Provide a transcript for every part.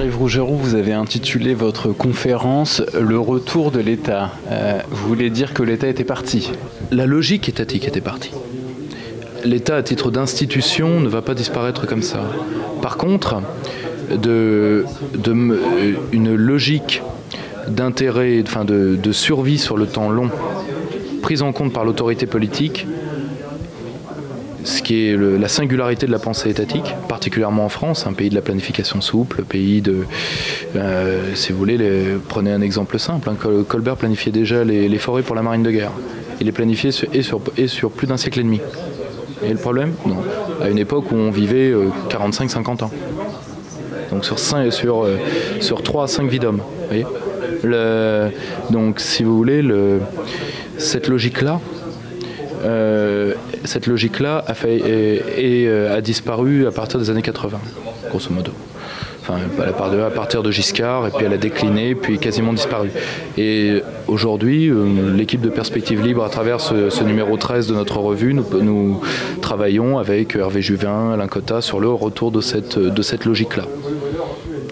Pierre-Yves Rougeron, vous avez intitulé votre conférence « Le retour de l'État ». Vous voulez dire que l'État était parti? La logique étatique était partie. L'État, à titre d'institution, ne va pas disparaître comme ça. Par contre, une logique d'intérêt, de survie sur le temps long, prise en compte par l'autorité politique, ce qui est la singularité de la pensée étatique, particulièrement en France, un pays de la planification souple, pays de... si vous voulez, prenez un exemple simple, Colbert planifiait déjà les forêts pour la marine de guerre. Il les planifiait sur plus d'un siècle et demi. Et le problème? Non. À une époque où on vivait 45-50 ans. Donc sur 3 à 5 vies d'hommes. Donc si vous voulez, cette logique-là a disparu à partir des années 80, grosso modo. Enfin, à partir de Giscard, et puis elle a décliné, puis quasiment disparu. Et aujourd'hui, l'équipe de Perspectives Libres, à travers ce numéro 13 de notre revue, nous travaillons avec Hervé Juvin, Alain Cotta, sur le retour de cette logique-là,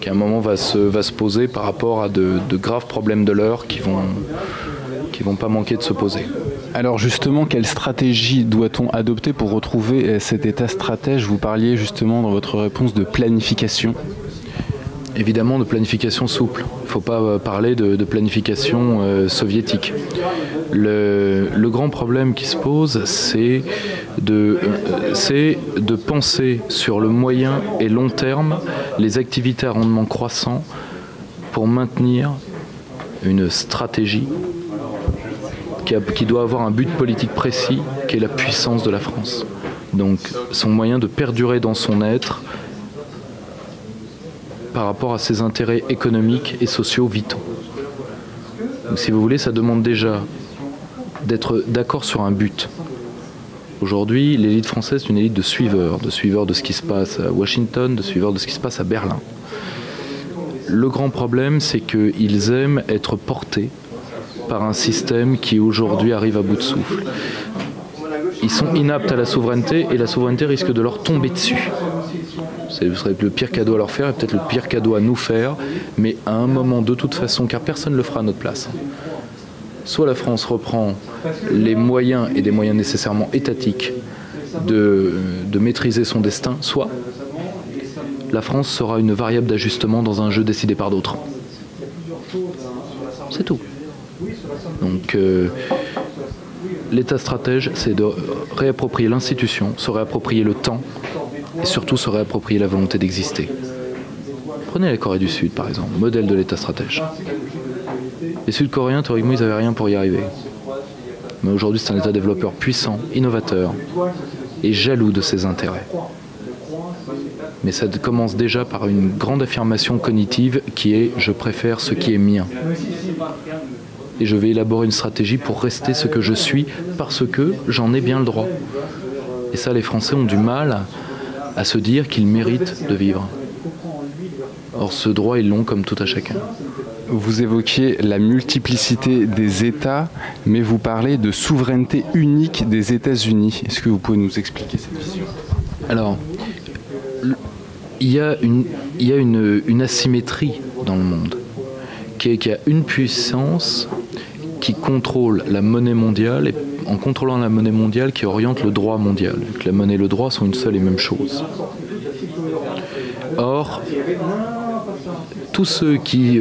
qui à un moment va se poser par rapport à de graves problèmes de l'heure qui vont pas manquer de se poser. Alors justement, quelle stratégie doit-on adopter pour retrouver cet état stratège? Vous parliez justement dans votre réponse de planification. Évidemment de planification souple. Il ne faut pas parler de planification soviétique. Le grand problème qui se pose, c'est de penser sur le moyen et long terme les activités à rendement croissant pour maintenir une stratégie qui doit avoir un but politique précis, qui est la puissance de la France. Donc son moyen de perdurer dans son être par rapport à ses intérêts économiques et sociaux vitaux. Donc, si vous voulez, ça demande déjà d'être d'accord sur un but. Aujourd'hui, l'élite française est une élite de suiveurs de ce qui se passe à Washington, de suiveurs de ce qui se passe à Berlin. Le grand problème, c'est qu'ils aiment être portés par un système qui aujourd'hui arrive à bout de souffle. Ils sont inaptes à la souveraineté et la souveraineté risque de leur tomber dessus. Ce serait le pire cadeau à leur faire et peut-être le pire cadeau à nous faire, mais à un moment de toute façon, car personne ne le fera à notre place. Soit la France reprend les moyens et des moyens nécessairement étatiques de maîtriser son destin, soit la France sera une variable d'ajustement dans un jeu décidé par d'autres. C'est tout. Donc l'état stratège, c'est de réapproprier l'institution, se réapproprier le temps et surtout se réapproprier la volonté d'exister. Prenez la Corée du Sud par exemple, modèle de l'état stratège. Les Sud-Coréens, théoriquement, ils n'avaient rien pour y arriver. Mais aujourd'hui, c'est un état développeur puissant, innovateur et jaloux de ses intérêts. Mais ça commence déjà par une grande affirmation cognitive qui est « je préfère ce qui est mien ». Et je vais élaborer une stratégie pour rester ce que je suis parce que j'en ai bien le droit. Et ça, les Français ont du mal à se dire qu'ils méritent de vivre. Or, ce droit, ils l'ont comme tout à chacun. Vous évoquiez la multiplicité des États, mais vous parlez de souveraineté unique des États-Unis. Est-ce que vous pouvez nous expliquer cette vision? Alors, il y a une asymétrie dans le monde, qui est qu'il y a une puissance qui contrôle la monnaie mondiale, et en contrôlant la monnaie mondiale, qui oriente le droit mondial. Vu que la monnaie et le droit sont une seule et même chose. Or, tous ceux qui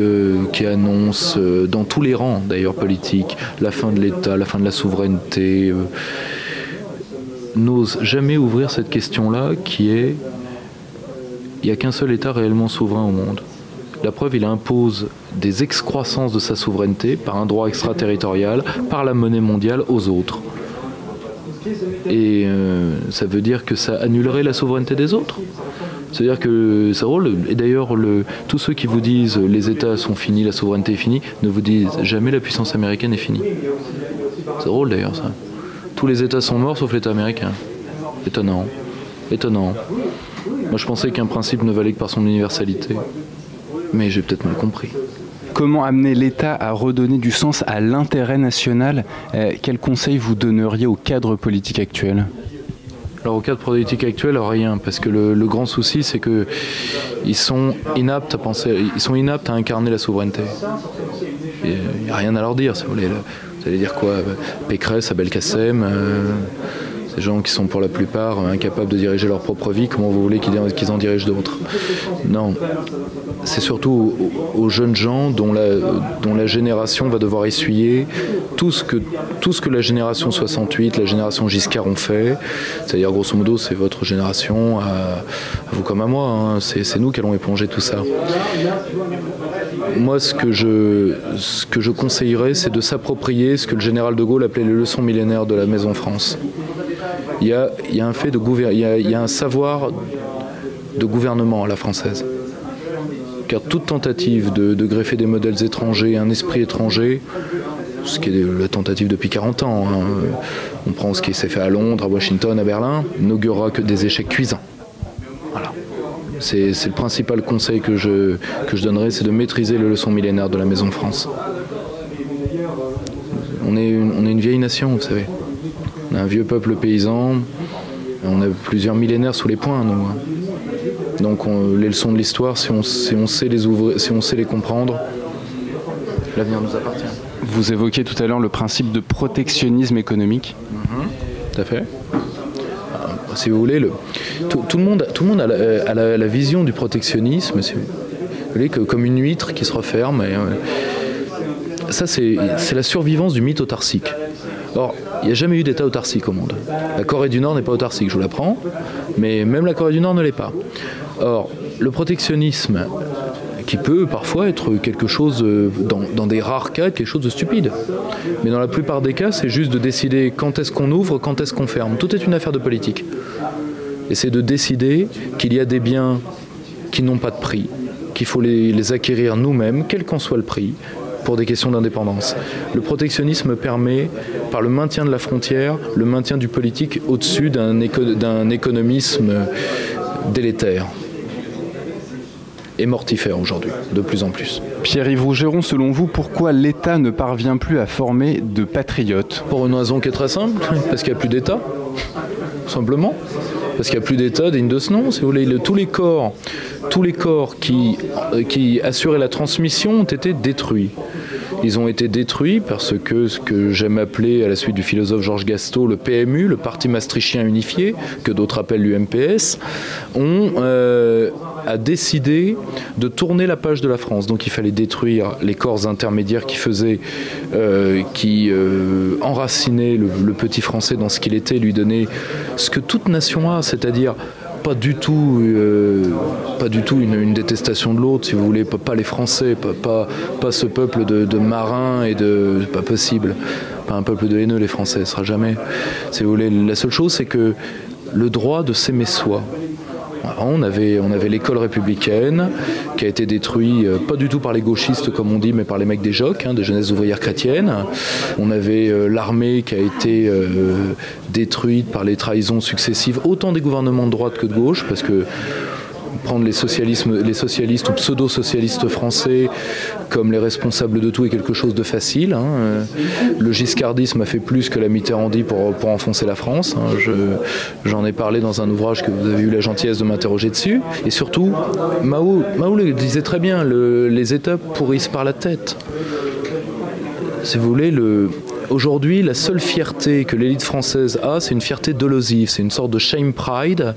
annoncent, dans tous les rangs d'ailleurs politiques, la fin de l'État, la fin de la souveraineté, n'osent jamais ouvrir cette question-là qui est il n'y a qu'un seul État réellement souverain au monde. La preuve, il impose des excroissances de sa souveraineté par un droit extraterritorial, par la monnaie mondiale aux autres. Et ça veut dire que ça annulerait la souveraineté des autres. C'est-à-dire que c'est drôle, et d'ailleurs tous ceux qui vous disent les États sont finis, la souveraineté est finie, ne vous disent jamais la puissance américaine est finie. C'est drôle d'ailleurs ça. Tous les États sont morts sauf l'État américain. Étonnant. Étonnant. Moi je pensais qu'un principe ne valait que par son universalité. Mais j'ai peut-être mal compris. Comment amener l'État à redonner du sens à l'intérêt national? Quel conseil vous donneriez au cadre politique actuel? Alors au cadre politique actuel, rien, parce que le grand souci, c'est que ils sont inaptes à penser, ils sont inaptes à incarner la souveraineté. Il n'y a rien à leur dire, si vous voulez. Vous allez dire quoi? Pécresse, Abelkacem, ces gens qui sont pour la plupart incapables de diriger leur propre vie, comment vous voulez qu'ils en dirigent d'autres? Non, c'est surtout aux jeunes gens dont la génération va devoir essuyer tout ce que la génération 68, la génération Giscard ont fait. C'est-à-dire, grosso modo, c'est votre génération, à vous comme à moi, hein. C'est nous qui allons éponger tout ça. Moi, ce que je conseillerais, c'est de s'approprier ce que le général de Gaulle appelait les leçons millénaires de la Maison France. Il y a un fait il y a un savoir de gouvernement à la française. Car toute tentative de greffer des modèles étrangers, un esprit étranger, ce qui est la tentative depuis 40 ans, hein, on prend ce qui s'est fait à Londres, à Washington, à Berlin, n'augurera que des échecs cuisants. Voilà. C'est le principal conseil que je donnerais, c'est de maîtriser les leçons millénaires de la Maison France. On est une vieille nation, vous savez. On a un vieux peuple paysan, on a plusieurs millénaires sous les poings, nous. Donc les leçons de l'histoire, si on sait les comprendre, l'avenir nous appartient. Vous évoquiez tout à l'heure le principe de protectionnisme économique. Tout à fait. Si vous voulez, tout le monde a la vision du protectionnisme, si vous voulez, comme une huître qui se referme. Ça, c'est la survivance du mythe autarcique. Or, il n'y a jamais eu d'État autarcique au monde. La Corée du Nord n'est pas autarcique, je vous l'apprends, mais même la Corée du Nord ne l'est pas. Or, le protectionnisme, qui peut parfois être quelque chose, dans des rares cas, quelque chose de stupide. Mais dans la plupart des cas, c'est juste de décider quand est-ce qu'on ouvre, quand est-ce qu'on ferme. Tout est une affaire de politique. Et c'est de décider qu'il y a des biens qui n'ont pas de prix, qu'il faut les acquérir nous-mêmes, quel qu'en soit le prix, pour des questions d'indépendance. Le protectionnisme permet, par le maintien de la frontière, le maintien du politique au-dessus d'un économisme délétère et mortifère aujourd'hui, de plus en plus. Pierre-Yves Rougeron, selon vous, pourquoi l'État ne parvient plus à former de patriotes? Pour une raison qui est très simple, parce qu'il n'y a plus d'État, simplement. Parce qu'il n'y a plus d'État digne de ce nom, si vous voulez. Tous les corps qui assuraient la transmission ont été détruits. Ils ont été détruits parce que ce que j'aime appeler, à la suite du philosophe Georges Gastaut, le PMU, le Parti maastrichtien unifié, que d'autres appellent l'UMPS, a décidé de tourner la page de la France. Donc il fallait détruire les corps intermédiaires qui enracinaient le petit français dans ce qu'il était, lui donner ce que toute nation a, c'est-à-dire pas du tout une détestation de l'autre, si vous voulez, pas les Français, pas ce peuple de marins et pas possible, pas un peuple de haineux, les Français, ce sera jamais. Si vous voulez, la seule chose, c'est que le droit de s'aimer soi. On avait l'école républicaine qui a été détruite, pas du tout par les gauchistes comme on dit, mais par les mecs des JOC, des jeunesses ouvrières chrétiennes. On avait l'armée qui a été détruite par les trahisons successives, autant des gouvernements de droite que de gauche, parce que prendre les socialistes ou pseudo-socialistes français comme les responsables de tout est quelque chose de facile. Le giscardisme a fait plus que la Mitterrandie pour enfoncer la France. J'en ai parlé dans un ouvrage que vous avez eu la gentillesse de m'interroger dessus. Et surtout, Mao le disait très bien, les États pourrissent par la tête. Si vous voulez, aujourd'hui, la seule fierté que l'élite française a, c'est une fierté dolosive, c'est une sorte de shame pride.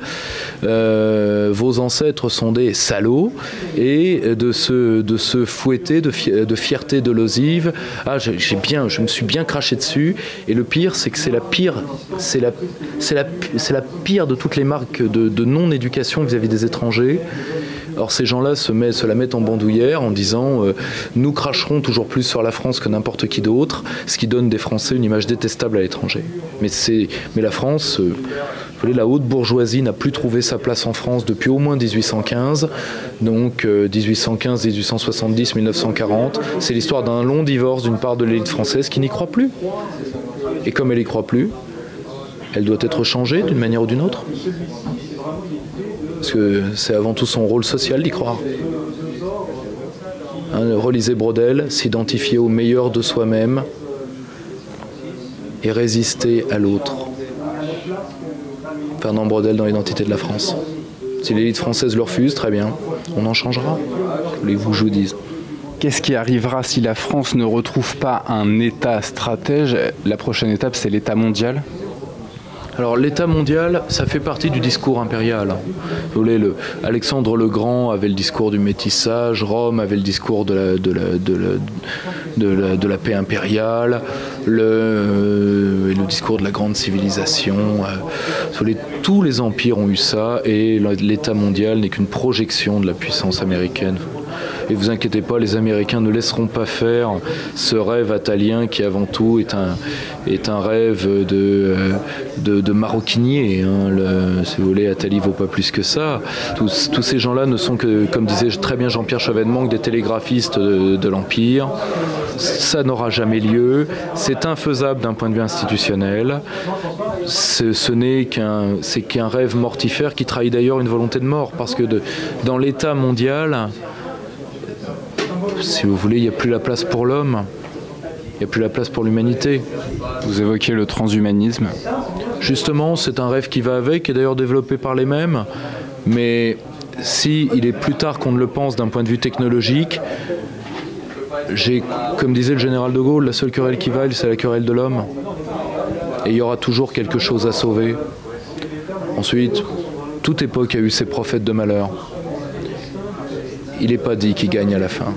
Vos ancêtres sont des salauds, et de se fouetter de fierté dolosive. Ah, je me suis bien craché dessus. Et le pire, c'est que c'est la pire de toutes les marques de non-éducation vis-à-vis des étrangers. Or, ces gens-là se la mettent en bandoulière en disant nous cracherons toujours plus sur la France que n'importe qui d'autre, ce qui donne des Français une image détestable à l'étranger. Mais la France, la haute bourgeoisie n'a plus trouvé sa place en France depuis au moins 1815, donc 1815, 1870, 1940. C'est l'histoire d'un long divorce d'une part de l'élite française qui n'y croit plus. Et comme elle n'y croit plus, elle doit être changée d'une manière ou d'une autre. Parce que c'est avant tout son rôle social d'y croire. Relisez Braudel, s'identifier au meilleur de soi-même et résister à l'autre. Fernand Braudel dans l'identité de la France. Si l'élite française le refuse, très bien, on en changera. Voulez-vous que je vous dise ? Qu'est-ce qui arrivera si la France ne retrouve pas un État stratège? La prochaine étape, c'est l'État mondial. Alors l'État mondial, ça fait partie du discours impérial. Vous voulez, Alexandre le Grand avait le discours du métissage, Rome avait le discours de la paix impériale, le discours de la grande civilisation. Vous voulez, tous les empires ont eu ça, et l'État mondial n'est qu'une projection de la puissance américaine. Et vous inquiétez pas, les Américains ne laisseront pas faire ce rêve attalien qui avant tout est un rêve de maroquinier. Si vous voulez, Attali vaut pas plus que ça. Tous ces gens-là ne sont que, comme disait très bien Jean-Pierre Chevènement, des télégraphistes de l'Empire. Ça n'aura jamais lieu. C'est infaisable d'un point de vue institutionnel. Ce n'est qu'un rêve mortifère qui trahit d'ailleurs une volonté de mort. Parce que dans l'État mondial, si vous voulez, il n'y a plus la place pour l'homme, il n'y a plus la place pour l'humanité. Vous évoquez le transhumanisme. Justement, c'est un rêve qui va avec, qui est d'ailleurs développé par les mêmes, mais si il est plus tard qu'on ne le pense d'un point de vue technologique, comme disait le général de Gaulle, la seule querelle qui vaille, c'est la querelle de l'homme. Et il y aura toujours quelque chose à sauver. Ensuite, toute époque a eu ses prophètes de malheur. Il n'est pas dit qui gagne à la fin.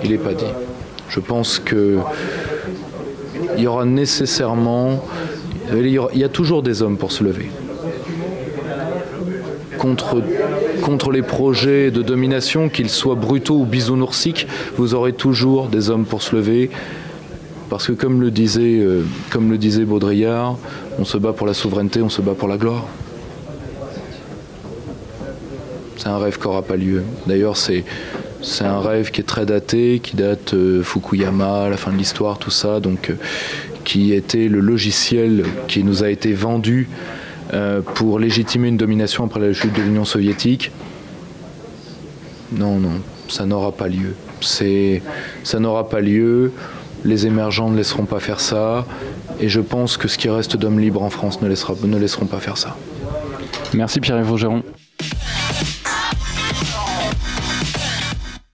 Il n'est pas dit. Je pense qu'il y aura nécessairement... Il y a toujours des hommes pour se lever. Contre les projets de domination, qu'ils soient brutaux ou bisounoursiques, vous aurez toujours des hommes pour se lever. Parce que comme le disait Baudrillard, on se bat pour la souveraineté, on se bat pour la gloire. C'est un rêve qui n'aura pas lieu. D'ailleurs, c'est un rêve qui est très daté, qui date Fukuyama, la fin de l'histoire, tout ça, donc qui était le logiciel qui nous a été vendu pour légitimer une domination après la chute de l'Union soviétique. Non, ça n'aura pas lieu. Ça n'aura pas lieu. Les émergents ne laisseront pas faire ça. Et je pense que ce qui reste d'hommes libres en France ne laisseront pas faire ça. Merci Pierre-Yves Rougeron.